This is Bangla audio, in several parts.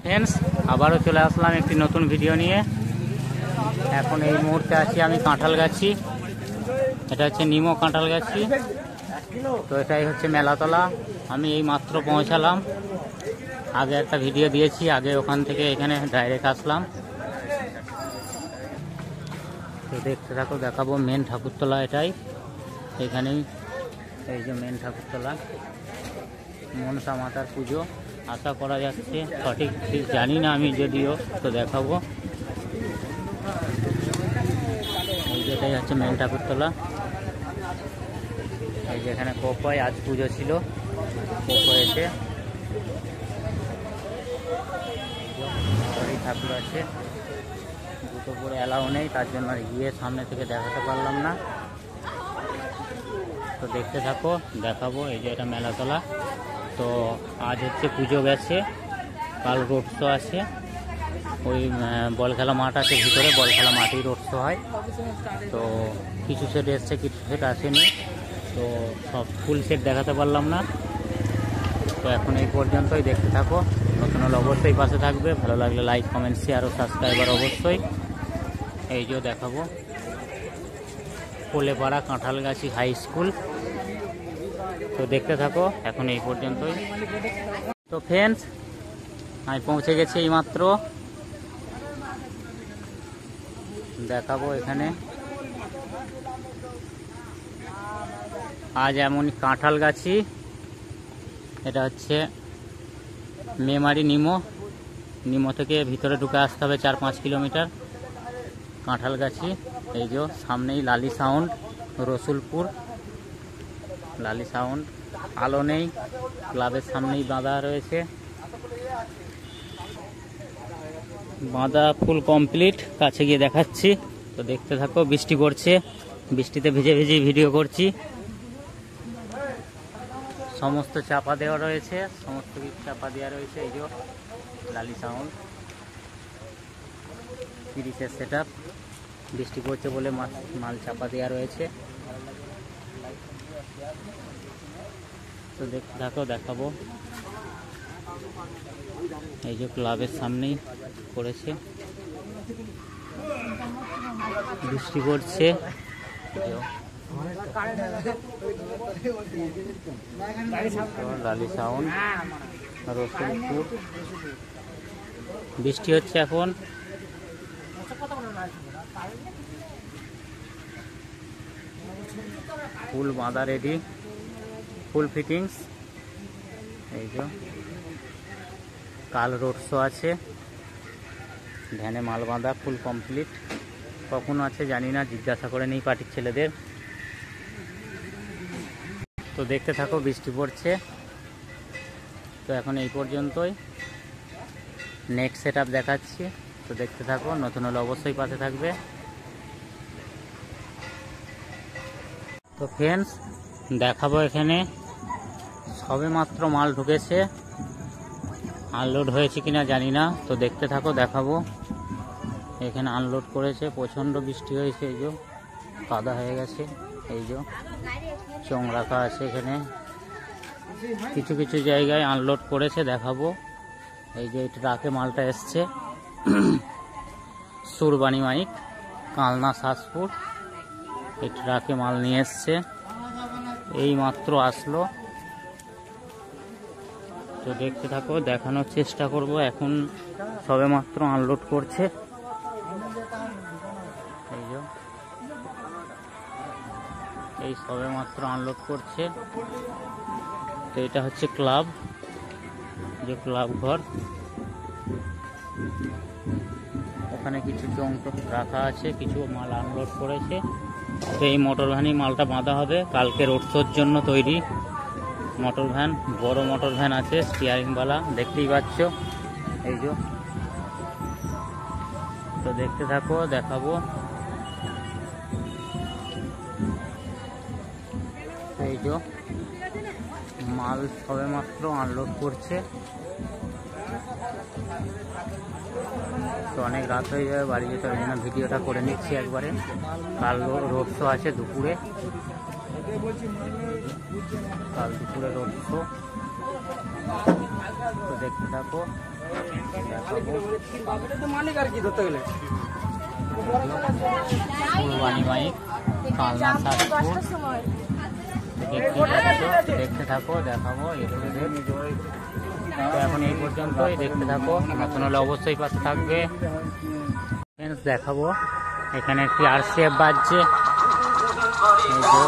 ফ্রেন্ডস, আবারও চলে আসলাম একটি নতুন ভিডিও নিয়ে। এখন এই মুহূর্তে আছি আমি কাঁঠালগাছি। এটা হচ্ছে নিমো কাঁঠালগাছি। তো এটাই হচ্ছে মেলাতলা। আমি এই মাত্র পৌঁছালাম। আগে একটা ভিডিও দিয়েছি, আগে ওখান থেকে এখানে ডাইরেক্ট আসলাম। তো দেখতে থাকো, দেখাবো মেন ঠাকুরতলা এটাই। এখানেই এই যে মেন ঠাকুরতলা, মনসা মাতার পুজো আশা করা যাচ্ছে, সঠিক ঠিক জানি না আমি যদিও। তো দেখাবো, এই যেটাই হচ্ছে মেন ঠাকুরতলা। এই যেখানে কোপ হয়, আজ পুজো ছিল, কোপ হয়েছে, ঠাকুর আছে। দুটো করে অ্যালাউ নেই, তার জন্য গিয়ে সামনে থেকে দেখাতে পারলাম না। তো দেখতে থাকো, দেখাবো। এই যে এটা মেলাতলা। তো আজ হচ্ছে পুজো গেছে, কাল রোড শো আছে। ওই বল খেলা মাঠ আছে ভিতরে, বল খেলা মাঠেই রোড শো হয়। তো কিছু সেট এসছে, কিছু সেট আসেনি। তো সব ফুল সেট দেখাতে পারলাম না। তো এখন এই পর্যন্তই, দেখতে থাকো। নতুন হলে অবশ্যই পাশে থাকবে, ভালো লাগলে লাইক, কমেন্ট, শেয়ার ও সাবস্ক্রাইবার অবশ্যই। এই যে দেখাবো কোলেপাড়া কাঁঠালগাছি হাই স্কুল। তো দেখতে থাকো, এখন এই পর্যন্তই। তো ফ্রেন্ডস, আমি পৌঁছে গেছি এই মাত্র। দেখাবো এখানে আজ এমন কাঁঠালগাছি। এটা হচ্ছে মেমারি নিমো থেকে ভিতরে ঢুকে আসতে হবে 4-5 কিলোমিটার। কাঁঠালগাছি এই যে সামনেই লালি সাউন্ড, রসুলপুর লালি সাউন্ড। আলো নেই, ক্লাবের সামনেই বাঁধা রয়েছে। বাঁধা ফুল কমপ্লিট, কাছে গিয়ে দেখাচ্ছি। তো দেখতে থাকো। বৃষ্টি পড়ছে, বৃষ্টিতে ভিজে ভিজে ভিডিও করছি। সমস্ত চাপা দেওয়া রয়েছে, সমস্ত কিছু চাপা দেওয়া রয়েছে। এই যে লালি সাউন্ড 30-এর সেট আপ। বৃষ্টি পড়ছে বলে মাল চাপা দেওয়া রয়েছে। তো দেখতে থাকো, দেখাবো। এই যে ক্লাবের সামনেই করেছে, বৃষ্টি পড়ছে। লালি সাউন্ড, রসুলপুর। বৃষ্টি হচ্ছে এখন। ফুল বাঁধা রেডি, ফুল ফিটিংস। এই যে কাল রোড শো আছে, ভ্যানে মাল বাঁধা ফুল কমপ্লিট। কখন আছে জানি না, জিজ্ঞাসা করে নেই পার্টির ছেলেদের। তো দেখতে থাকো, বৃষ্টি পড়ছে। তো এখন এই পর্যন্তই, নেক্সট সেট আপ দেখাচ্ছি। তো দেখতে থাকো, নতুন হলে অবশ্যই পাশে থাকবে। তো ফ্রেন্ডস, দেখাবো এখানে সবে মাত্র মাল ঢুকেছে, আনলোড হয়েছে কিনা জানি না। তো দেখতে থাকো, দেখাবো। এখানে আনলোড করেছে, প্রচণ্ড বৃষ্টি হয়েছে। এই যে কাদা হয়ে গেছে, এই যে চং রাখা আছে এখানে। কিছু কিছু জায়গায় আনলোড করেছে, দেখাবো। এই যে ট্রাকে মালটা এসছে, সুরবানি মাইক, কালনা শাসপুর। এই ট্রাকে মাল নিয়ে এসছে, এই মাত্র আসলো। তো দেখতে থাকো, দেখানোর চেষ্টা করব। এখন সবে মাত্র আনলোড করছে। এই সবে মাত্র আনলোড করছে। তো এটা হচ্ছে ক্লাব, যে ক্লাব ঘর। ওখানে কিছু চংক রাখা আছে, কিছু মাল আনলোড করেছে। তো এই মোটর ভ্যানই মালটা বাঁধা হবে, কালকে রোড শোর জন্য তৈরি মোটর ভ্যান। বড় মোটর ভ্যান আছে, স্টিয়ারিংওয়ালা, দেখতেই পাচ্ছ। এই যে, তো দেখতে থাকো, দেখাবো। এই যে মাল সবে মাত্র আনলোড করছে। তো অনেক রাত হয়ে যাবে, বাড়ি যেতে হবে না, ভিডিওটা করে নিচ্ছি একবারে। কাল রোড শো আছে দুপুরে, কাল দুপুরে রোড শো। তো দেখতে থাকো। কুরবানি মাইক কালনা সাতপুর দেখতে থাকো, দেখাবো তো এখন এই পর্যন্তই, দেখতে থাকো, নতুন হলে অবশ্যই পাশে থাকবে। ফ্রেন্ডস দেখাবো এখানে একটি RCF বাজছে, এই যে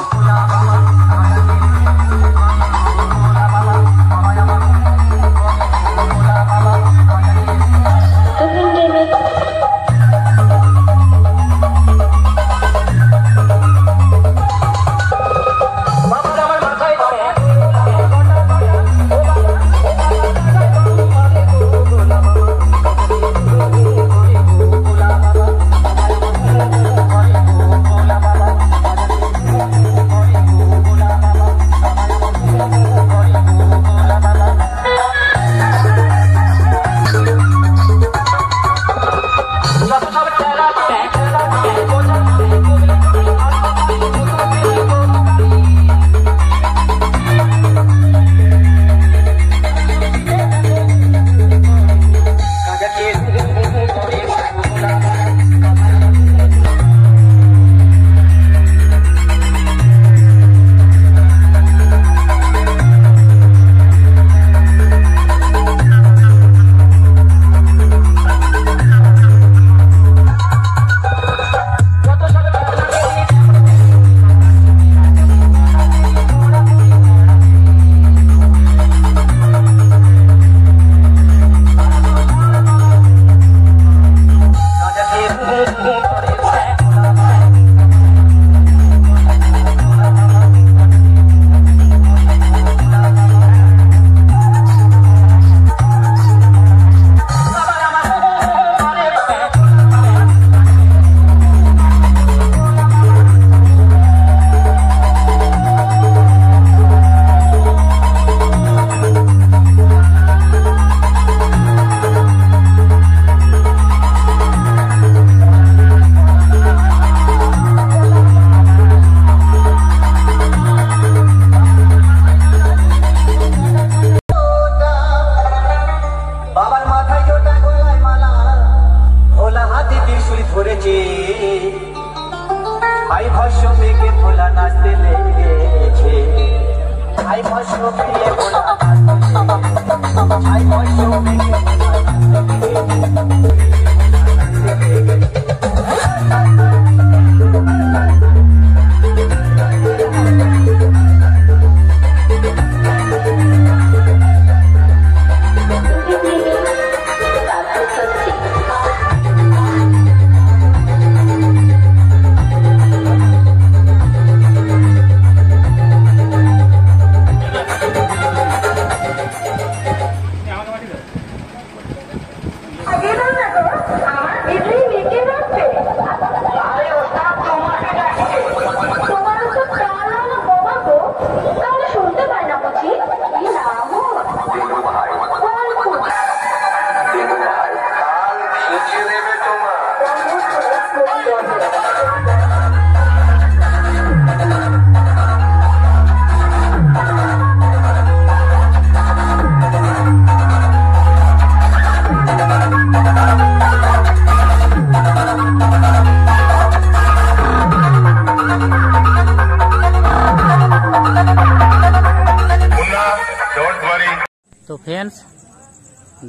তো ফ্রেন্ডস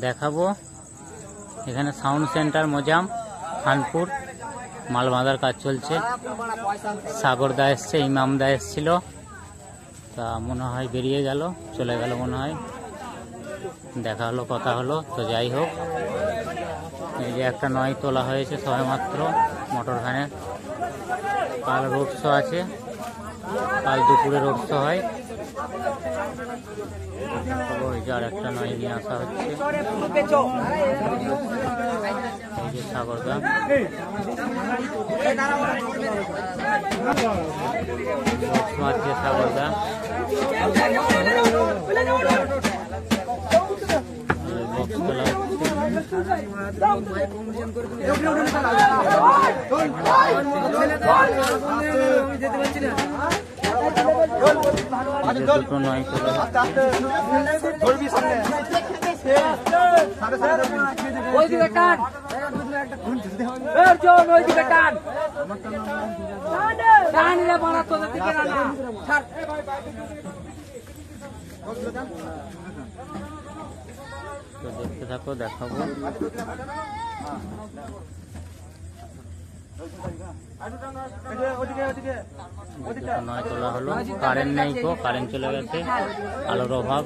দেখাবো এখানে সাউন্ড সেন্টার মোজাম খানপুর মাল বাঁধার কাজ চলছে। সাগরদা এসছে, ইমামদা এসছিল, তা মনে হয় বেরিয়ে গেল, চলে গেল মনে হয়, দেখা হলো, কথা হলো। তো যাই হোক, এই যে একটা নয় তোলা হয়েছে সবে মাত্র মোটর ভ্যানের। কাল রোড শো আছে, কাল দুপুরে রোড শো হয়। আর একটা নয় নিয়ে আসা হচ্ছে, এই যে সাগরদা। মারছে সাগরদা, বক্স তোলা হচ্ছে। দুটো নয় তোলা দেখতে থাকো, দেখাবো। নয় তোলা হলো, কারেন্ট নেই গো, কারেন্ট চলে গেছে, আলোর অভাব।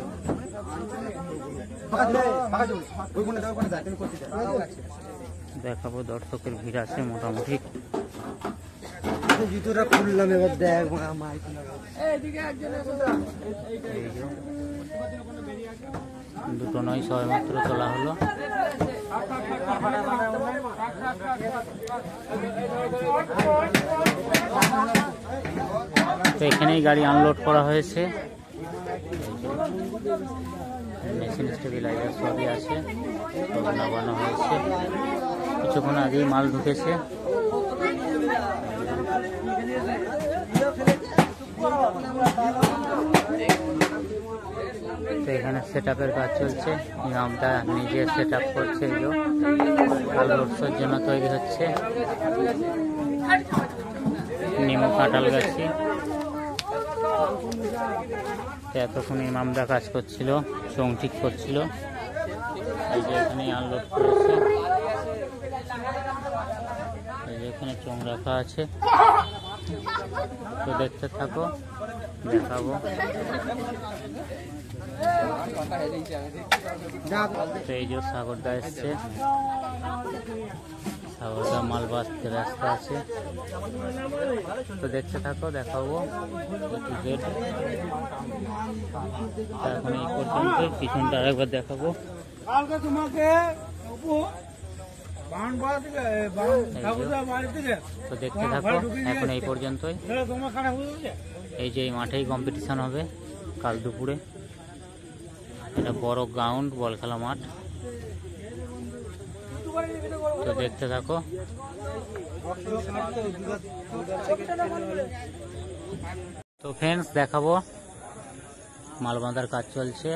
দেখাবো, দর্শকের ভিড় আছে মোটামুটি। জুতোটা খুললাম, এবার দেখ দুটো নয় সবে মাত্র তোলা হলো। তো এখানেই গাড়ি আনলোড করা হয়েছে। মেশিন স্টেবিলাইজার সবই আছে, লাগানো হয়েছে। কিছুক্ষণ আগেই মাল ঢুকেছে। তো এখানে সেট আপের কাজ চলছে, ইমামটা নিজে সেট আপ করছে। কাল রোডশোর জন্য তৈরি হচ্ছে। নিমো কাঁঠাল গাছি। এতক্ষণ ইমামদা কাজ করছিল, চোং ঠিক করছিল। এই যে এখানে আনলোড করেছে, এই যে এখানে চোং রাখা আছে। তো দেখতে থাকো, দেখাবো। তো এই যে সাগরদা এসছে, সাগরদা মাল বাঁচতে ব্যস্ত আছে। তো দেখতে থাকো, দেখাবো। এখন এই পর্যন্ত, পিছনটা আরেকবার দেখাবো। তো দেখতে থাকো, এখন এই পর্যন্তই। এই যে এই মাঠেই কম্পিটিশন হবে কাল দুপুরে। এটা বড় গ্রাউন্ড, বল খেলা মাঠ। তো দেখতে থাকো। তো ফ্রেন্ডস, দেখাবো মাল বাঁধার কাজ চলছে।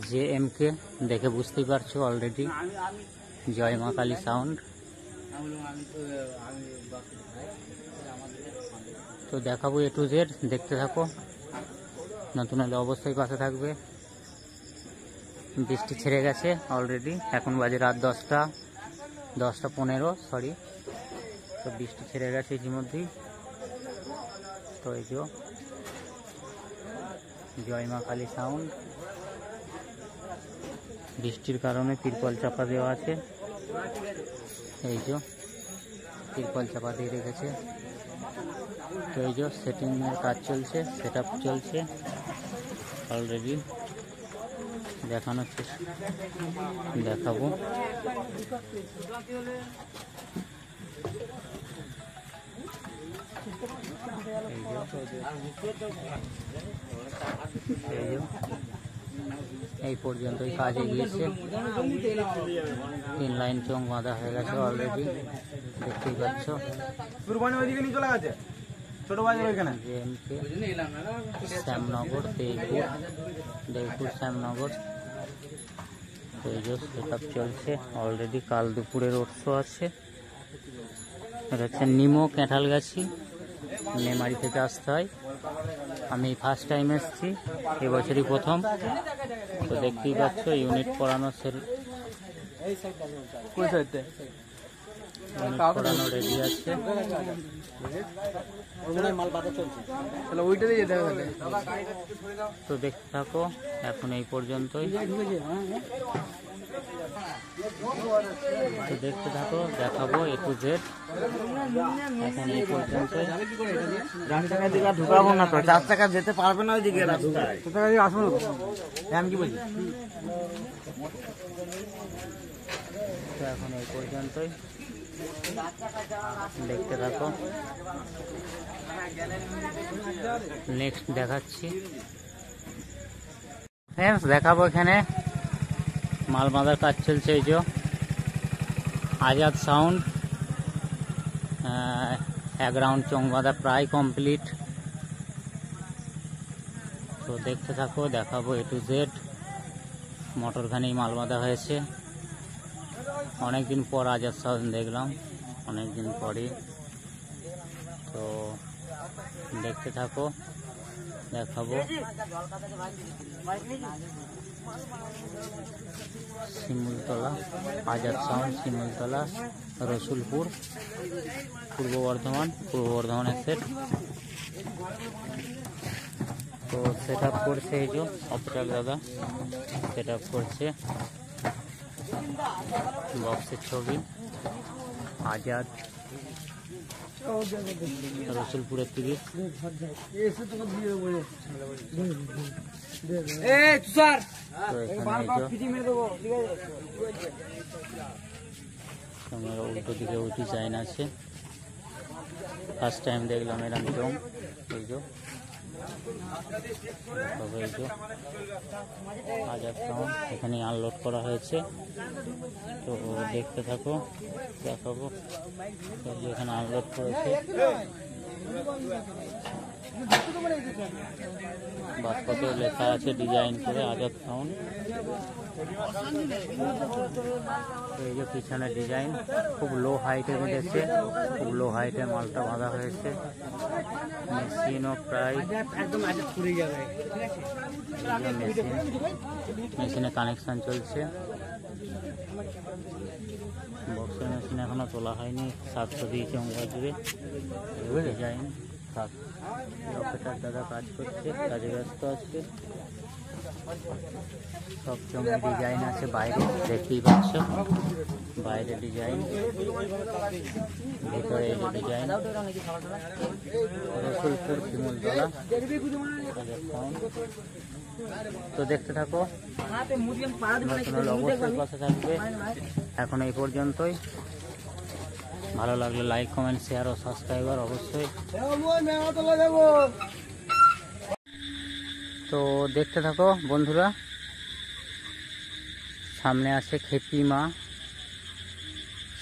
JMK দেখে বুঝতেই পারছো অলরেডি, জয় মা কালী সাউন্ড। তো দেখাবো A to Z, দেখতে থাকো। নতুন হলে অবশ্যই পাশে থাকবে। বৃষ্টি ছেড়ে গেছে অলরেডি, এখন বাজে রাত 10:15, সরি। তো বৃষ্টি ছেড়ে গেছে ইতিমধ্যেই। তো এই যে জয় মা কালী সাউন্ড। বৃষ্টির কারণে তিরপল চাপা দেওয়া আছে। এই যে তিরপল চাপা দিয়ে রেখেছে। তো এই যে সেটিং এর কাজ চলছে, সেট আপ চলছে অলরেডি। দেখানো দেখাবো। এই পর্যন্তই কাজ এগিয়েছে। 3 লাইন চোং বাঁধা হয়ে গেছে অলরেডি, দেখতেই পাচ্ছ। শ্যামনগর, দেইপুর শ্যামনগর। এই যে সেট আপ চলছে অলরেডি। কাল দুপুরে রোড শো আছে। এটা হচ্ছে নিমো কাঁঠালগাছি, মেমারি থেকে আসতে হয়। আমি ফার্স্ট টাইম এসেছি, এবছরই প্রথম। তো দেখতেই পাচ্ছ ইউনিট পড়ানো রেডি আছে। তো দেখতে থাকো, এখন এই পর্যন্তই। তো দেখতে থাকো, দেখাবো A to Z। এখন এই পর্যন্তই। ঢুকাবো না তো, 4 টাকা যেতে পারবে না ওইদিকে রাস্তায়। আসুন, আমি কি বলছি। তো এখন এই পর্যন্তই, দেখতে থাকো। নেক্সট দেখাচ্ছি ফ্রেন্ডস, দেখাবো এখানে মাল বাঁধার কাজ চলছে। এই যে আজাদ সাউন্ড, 1 রাউন্ড চোং বাঁধা প্রায় কমপ্লিট। তো দেখতে থাকো, দেখাবো A to Z। মোটরখানেই মাল বাঁধা হয়েছে। অনেকদিন পর আজাদ সাউন্ড দেখলাম, অনেকদিন পরে। তো দেখতে থাকো, দেখাবো। শিমুলতলা আজাদ সাউন্ড, শিমুলতলা, রসুলপুর, পূর্ব বর্ধমানের সেট। তো সেট আপ করছে এই যে অপরাগ দাদা, সেট আপ করছে। বক্সের ছবি আজাদ, রসুলপুরের 30। তো এখানে উল্টো দিকে ওই ডিজাইন আছে। ফার্স্ট টাইম দেখলাম এরকম জং। এই যে আজাদ সাউন্ড এখানে আনলোড করা হয়েছে। তো দেখতে থাকো, দেখাবো। এখানে আনলোড করেছে, বাসপত্র লেখা আছে ডিজাইন করে আজাদ সাউন্ড। এই যে পিছনে ডিজাইন, খুব লো হাইটে বেঁধেছে, খুব লো হাইটে মালটা বাঁধা হয়েছে। মেশিনও প্রায় মেশিনে কানেকশন চলছে। বক্সের মেশিন এখনো তোলা হয়নি, 700 দিয়েছে বাজবে ডিজাইন। অপারেটর দাদা কাজ করছে, কাজে ব্যস্ত আছে। সব জমি ডিজাইন আছে বাইরে, দেখতেই পাচ্ছ, বাইরে ডিজাইন, ভিতরে এই যে ডিজাইন। রসুলপুর শিমুলতলা। তো দেখতে থাকো, অবশ্যই পাশে থাকবে। এখন এই পর্যন্তই। ভালো লাগলে লাইক, কমেন্ট, শেয়ার ও সাবস্ক্রাইবার অবশ্যই। তো দেখতে থাকো বন্ধুরা। সামনে আছে খেপি মা,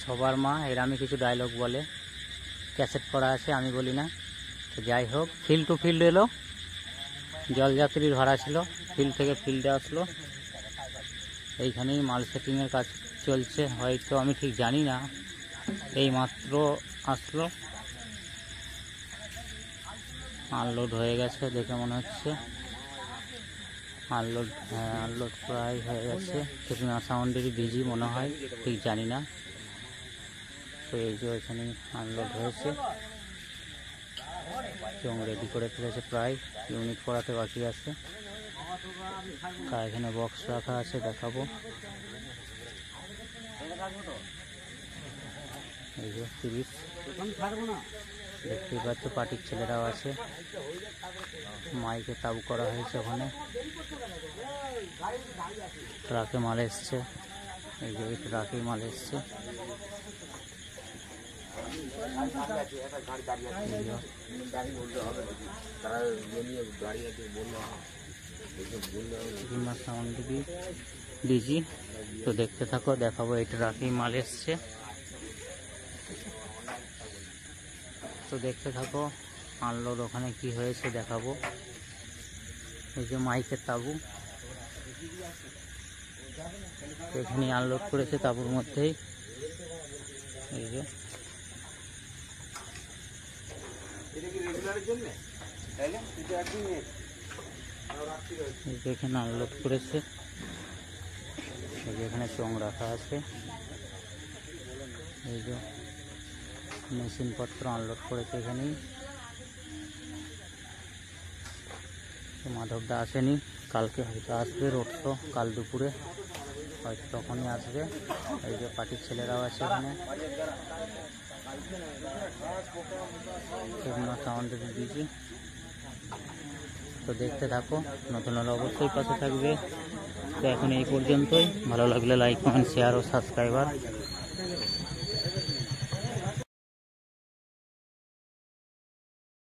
সবার মা, এরামই কিছু ডায়লগ বলে, ক্যাসেট করা আছে, আমি বলি না। তো যাই হোক, ফিল্ড টু ফিল্ড এলো, জলযাত্রীর ভাড়া ছিল, ফিল্ড থেকে ফিল্ডে আসলো। এইখানেই মাল সেটিংয়ের কাজ চলছে, হয়তো আমি ঠিক জানি না, এই মাত্র আসলো। আনলোড হয়ে গেছে দেখে মনে হচ্ছে। আনলোড, হ্যাঁ আনলোড প্রায় হয়ে গেছে। সেটিনা সাউন্ডেরই ডিজি মনে হয়, ঠিক জানি না। তো এই যে এখানে আনলোড হয়েছে, চং রেডি করে ফেলেছে, প্রায় ইউনিট করাতে বাকি আছে। তা এখানে বক্স রাখা আছে, দেখাবো। এই যে 30 দেখতেই পাচ্ছ, পার্টির ছেলেরাও আছে। মাইকে তাবু করা হয়েছে ওখানে। ট্রাকে মাল এসছে, এই যে ট্রাকে মাল এসছে। ডিজি। তো দেখতে থাকো, দেখাবো। এই ট্রাকে মাল এসছে, তো দেখতে থাকো। আনলোড ওখানে কি হয়েছে দেখাবো। এই যে মাইকের তাবু, এখানে আনলোড করেছে তাবুর মধ্যেই। এই যে এখানে আনলোড করেছে, এই যে এখানে চং রাখা আছে। এই যে মেশিনপত্র আনলোড করেছে এখানেই। মাধবদা আসেনি, কালকে হয়তো আসবে, রোড শো কাল দুপুরে হয়তো তখনই আসবে। এই যে পার্টির ছেলেরাও আছে এখানে। সাউন্ডে দিয়েছি। তো দেখতে থাকো, নতুন হলে অবশ্যই পাশে থাকবে। তো এখন এই পর্যন্তই। ভালো লাগলে লাইক, কমেন্ট, শেয়ার ও সাবস্ক্রাইবার।